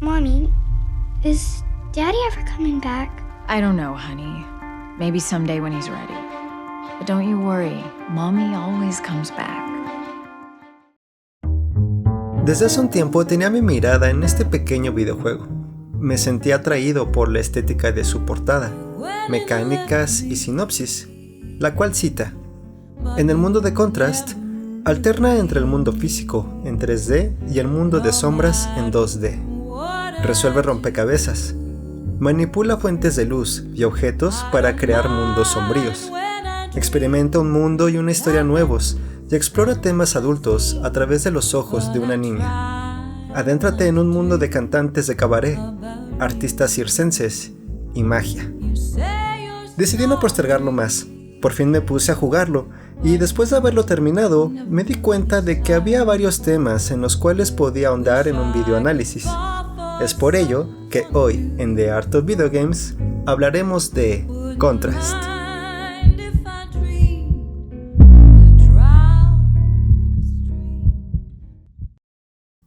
Mommy, is Daddy ever coming back? I don't know, honey. Maybe someday when he's ready. But don't you worry, Mommy always comes back. Desde hace un tiempo tenía mi mirada en este pequeño videojuego. Me sentía atraído por la estética de su portada, mecánicas y sinopsis, la cual cita: en el mundo de Contrast, alterna entre el mundo físico en 3D y el mundo de sombras en 2D. Resuelve rompecabezas, manipula fuentes de luz y objetos para crear mundos sombríos. Experimenta un mundo y una historia nuevos y explora temas adultos a través de los ojos de una niña. Adéntrate en un mundo de cantantes de cabaret, artistas circenses y magia. Decidí no postergarlo más. Por fin me puse a jugarlo y después de haberlo terminado me di cuenta de que había varios temas en los cuales podía ahondar en un videoanálisis. Es por ello que hoy en The Art of Video Games hablaremos de Contrast.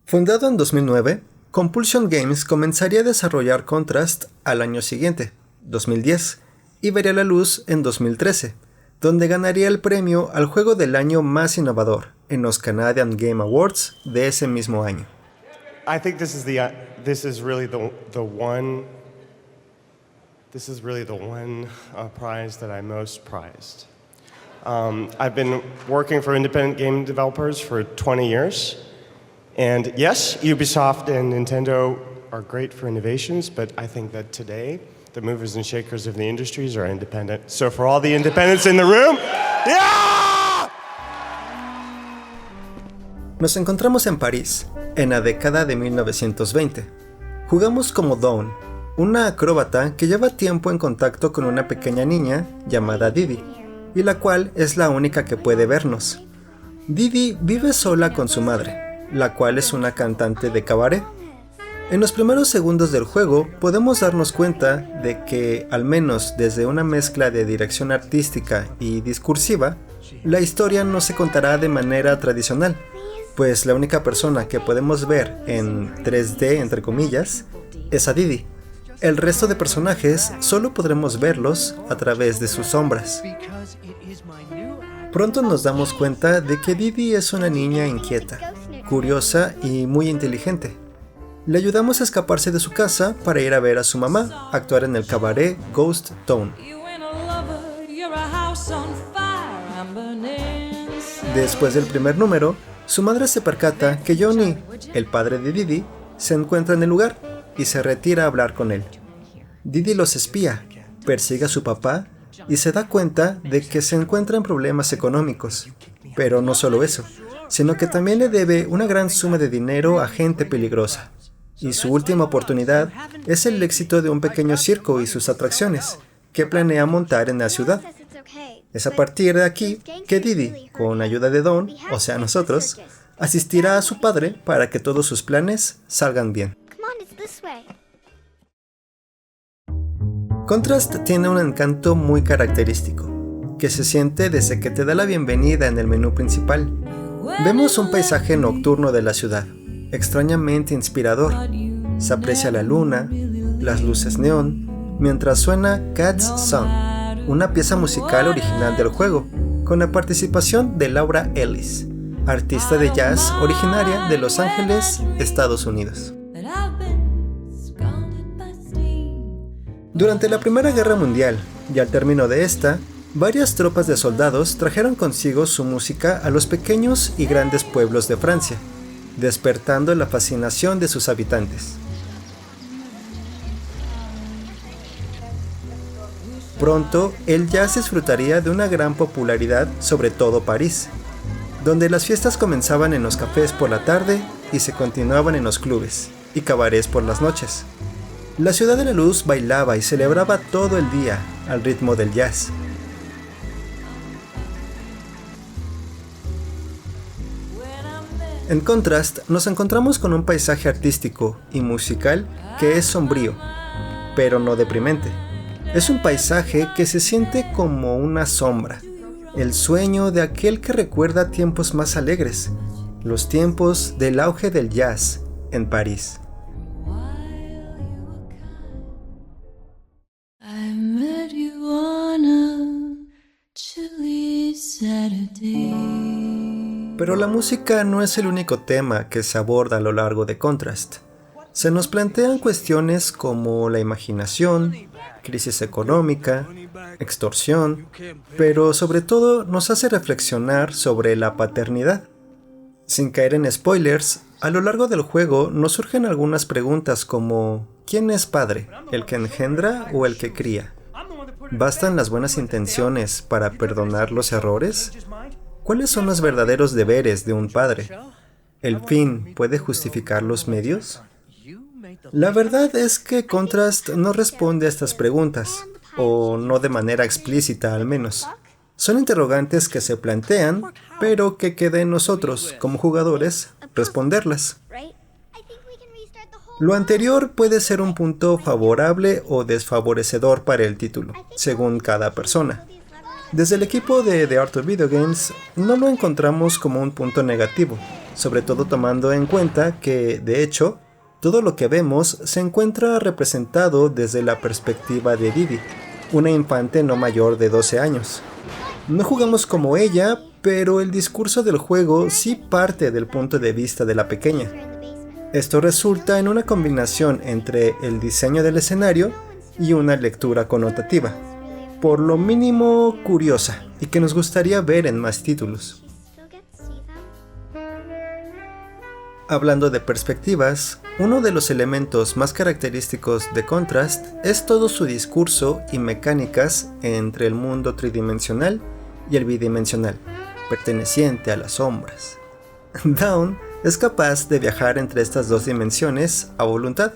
Fundado en 2009, Compulsion Games comenzaría a desarrollar Contrast al año siguiente, 2010, y vería la luz en 2013, donde ganaría el premio al juego del año más innovador en los Canadian Game Awards de ese mismo año. I think this is really the one prize that I most prized. I've been working for independent game developers for 20 years. And yes, Ubisoft and Nintendo are great for innovations, but I think that today, the movers and shakers of the industries are independent. So for all the independents in the room, yeah! Nos encontramos en París, en la década de 1920. Jugamos como Dawn, una acróbata que lleva tiempo en contacto con una pequeña niña llamada Didi, y la cual es la única que puede vernos. Didi vive sola con su madre, la cual es una cantante de cabaret. En los primeros segundos del juego podemos darnos cuenta de que, al menos desde una mezcla de dirección artística y discursiva, la historia no se contará de manera tradicional, pues la única persona que podemos ver en 3D, entre comillas, es a Didi. El resto de personajes solo podremos verlos a través de sus sombras. Pronto nos damos cuenta de que Didi es una niña inquieta, curiosa y muy inteligente. Le ayudamos a escaparse de su casa para ir a ver a su mamá actuar en el cabaret Ghost Town. Después del primer número, su madre se percata que Johnny, el padre de Didi, se encuentra en el lugar y se retira a hablar con él. Didi los espía, persigue a su papá y se da cuenta de que se encuentra en problemas económicos. Pero no solo eso, sino que también le debe una gran suma de dinero a gente peligrosa. Y su última oportunidad es el éxito de un pequeño circo y sus atracciones, que planea montar en la ciudad. Es a partir de aquí que Didi, con ayuda de Dawn, o sea nosotros, asistirá a su padre para que todos sus planes salgan bien. Contrast tiene un encanto muy característico, que se siente desde que te da la bienvenida en el menú principal. Vemos un paisaje nocturno de la ciudad, extrañamente inspirador. Se aprecia la luna, las luces neón, mientras suena Cat's Song, una pieza musical original del juego, con la participación de Laura Ellis, artista de jazz originaria de Los Ángeles, Estados Unidos. Durante la Primera Guerra Mundial, y al término de esta, varias tropas de soldados trajeron consigo su música a los pequeños y grandes pueblos de Francia, despertando la fascinación de sus habitantes. Pronto, el jazz disfrutaría de una gran popularidad sobre todo París, donde las fiestas comenzaban en los cafés por la tarde y se continuaban en los clubes y cabarets por las noches. La ciudad de la luz bailaba y celebraba todo el día al ritmo del jazz. En Contrast, nos encontramos con un paisaje artístico y musical que es sombrío, pero no deprimente. Es un paisaje que se siente como una sombra, el sueño de aquel que recuerda tiempos más alegres, los tiempos del auge del jazz en París. Pero la música no es el único tema que se aborda a lo largo de Contrast. Se nos plantean cuestiones como la imaginación, crisis económica, extorsión, pero sobre todo nos hace reflexionar sobre la paternidad. Sin caer en spoilers, a lo largo del juego nos surgen algunas preguntas como ¿quién es padre? ¿El que engendra o el que cría? ¿Bastan las buenas intenciones para perdonar los errores? ¿Cuáles son los verdaderos deberes de un padre? ¿El fin puede justificar los medios? La verdad es que Contrast no responde a estas preguntas, o no de manera explícita al menos. Son interrogantes que se plantean, pero que queda en nosotros, como jugadores, responderlas. Lo anterior puede ser un punto favorable o desfavorecedor para el título, según cada persona. Desde el equipo de The Art of Video Games no lo encontramos como un punto negativo, sobre todo tomando en cuenta que, de hecho, todo lo que vemos se encuentra representado desde la perspectiva de Didi, una infante no mayor de 12 años. No jugamos como ella, pero el discurso del juego sí parte del punto de vista de la pequeña. Esto resulta en una combinación entre el diseño del escenario y una lectura connotativa, por lo mínimo curiosa, y que nos gustaría ver en más títulos. Hablando de perspectivas, uno de los elementos más característicos de Contrast es todo su discurso y mecánicas entre el mundo tridimensional y el bidimensional, perteneciente a las sombras. Dawn es capaz de viajar entre estas dos dimensiones a voluntad,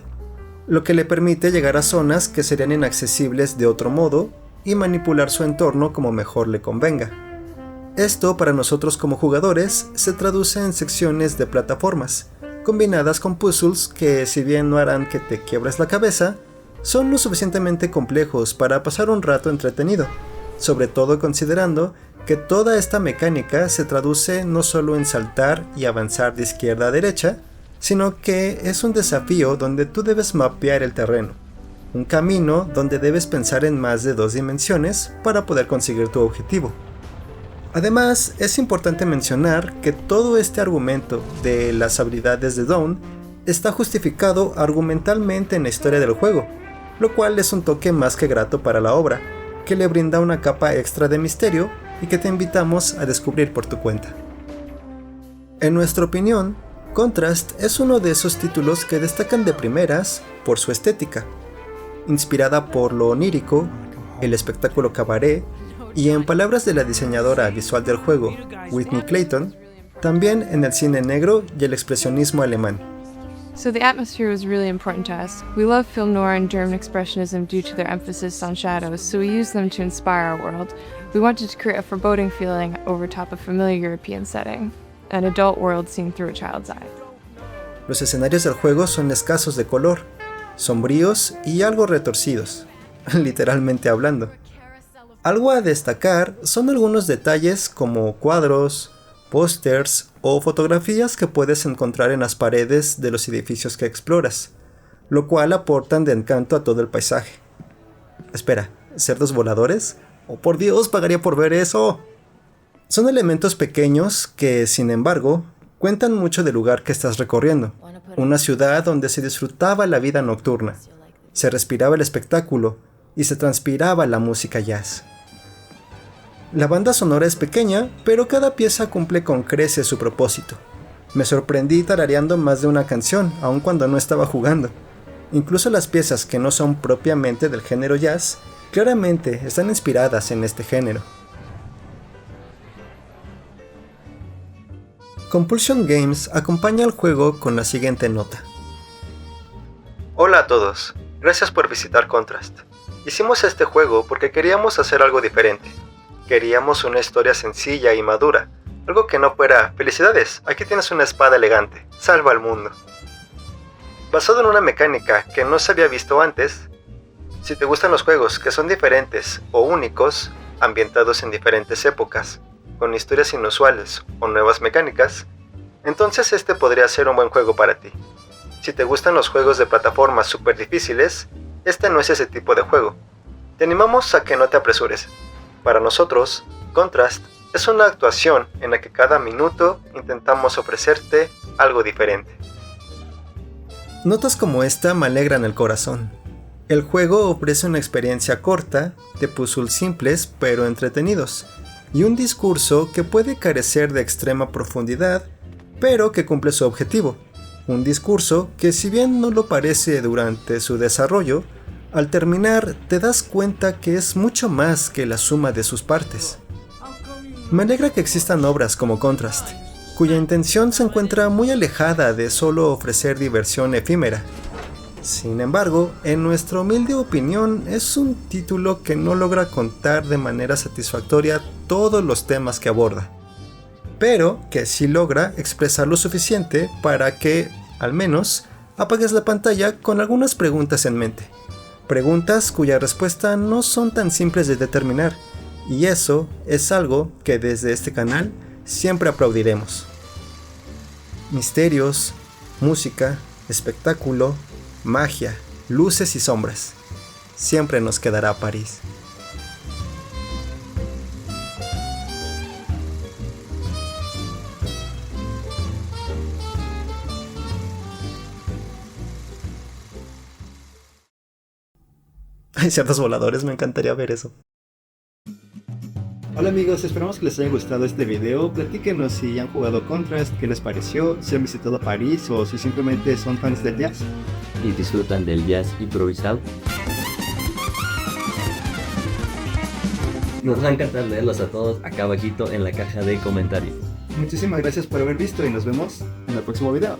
lo que le permite llegar a zonas que serían inaccesibles de otro modo y manipular su entorno como mejor le convenga. Esto para nosotros como jugadores se traduce en secciones de plataformas, combinadas con puzzles que, si bien no harán que te quiebres la cabeza, son lo suficientemente complejos para pasar un rato entretenido, sobre todo considerando que toda esta mecánica se traduce no solo en saltar y avanzar de izquierda a derecha, sino que es un desafío donde tú debes mapear el terreno, un camino donde debes pensar en más de 2 dimensiones para poder conseguir tu objetivo. Además, es importante mencionar que todo este argumento de las habilidades de Dawn está justificado argumentalmente en la historia del juego, lo cual es un toque más que grato para la obra, que le brinda una capa extra de misterio y que te invitamos a descubrir por tu cuenta. En nuestra opinión, Contrast es uno de esos títulos que destacan de primeras por su estética, inspirada por lo onírico, el espectáculo cabaret, y en palabras de la diseñadora visual del juego, Whitney Clayton, también en el cine negro y el expresionismo alemán. So the atmosphere was really important to us. We love film noir and German expressionism due to their emphasis on shadows, so we used them to inspire our world. We wanted to create a foreboding feeling over top a familiar European setting, an adult world seen through a child's eye. Los escenarios del juego son escasos de color, sombríos y algo retorcidos, literalmente hablando. Algo a destacar son algunos detalles como cuadros, pósters o fotografías que puedes encontrar en las paredes de los edificios que exploras, lo cual aportan de encanto a todo el paisaje. Espera, ¿cerdos voladores? ¡Oh, por Dios, pagaría por ver eso! Son elementos pequeños que, sin embargo, cuentan mucho del lugar que estás recorriendo, una ciudad donde se disfrutaba la vida nocturna, se respiraba el espectáculo y se transpiraba la música jazz. La banda sonora es pequeña, pero cada pieza cumple con creces su propósito. Me sorprendí tarareando más de una canción, aun cuando no estaba jugando. Incluso las piezas que no son propiamente del género jazz, claramente están inspiradas en este género. Compulsion Games acompaña al juego con la siguiente nota. Hola a todos, gracias por visitar Contrast. Hicimos este juego porque queríamos hacer algo diferente. Queríamos una historia sencilla y madura, algo que no fuera "felicidades, aquí tienes una espada elegante, salva al mundo". Basado en una mecánica que no se había visto antes, si te gustan los juegos que son diferentes o únicos, ambientados en diferentes épocas, con historias inusuales o nuevas mecánicas, entonces este podría ser un buen juego para ti. Si te gustan los juegos de plataformas súper difíciles, este no es ese tipo de juego. Te animamos a que no te apresures. Para nosotros, Contrast Es una actuación en la que cada minuto intentamos ofrecerte algo diferente. Notas como esta me alegran el corazón. El juego ofrece una experiencia corta, de puzzles simples pero entretenidos, y un discurso que puede carecer de extrema profundidad, pero que cumple su objetivo. Un discurso que, si bien no lo parece durante su desarrollo, al terminar te das cuenta que es mucho más que la suma de sus partes. Me alegra que existan obras como Contrast, cuya intención se encuentra muy alejada de solo ofrecer diversión efímera. Sin embargo, en nuestra humilde opinión, es un título que no logra contar de manera satisfactoria todos los temas que aborda, pero que sí logra expresar lo suficiente para que, al menos, apagues la pantalla con algunas preguntas en mente. Preguntas cuya respuesta no son tan simples de determinar, y eso es algo que desde este canal siempre aplaudiremos. Misterios, música, espectáculo, magia, luces y sombras. Siempre nos quedará París. Hay ciertos voladores, me encantaría ver eso. Hola amigos, esperamos que les haya gustado este video. Platíquenos si han jugado Contrast, qué les pareció, si han visitado París o si simplemente son fans del jazz y disfrutan del jazz improvisado. Nos va a encantar leerlos a todos acá abajito en la caja de comentarios. Muchísimas gracias por haber visto y nos vemos en el próximo video.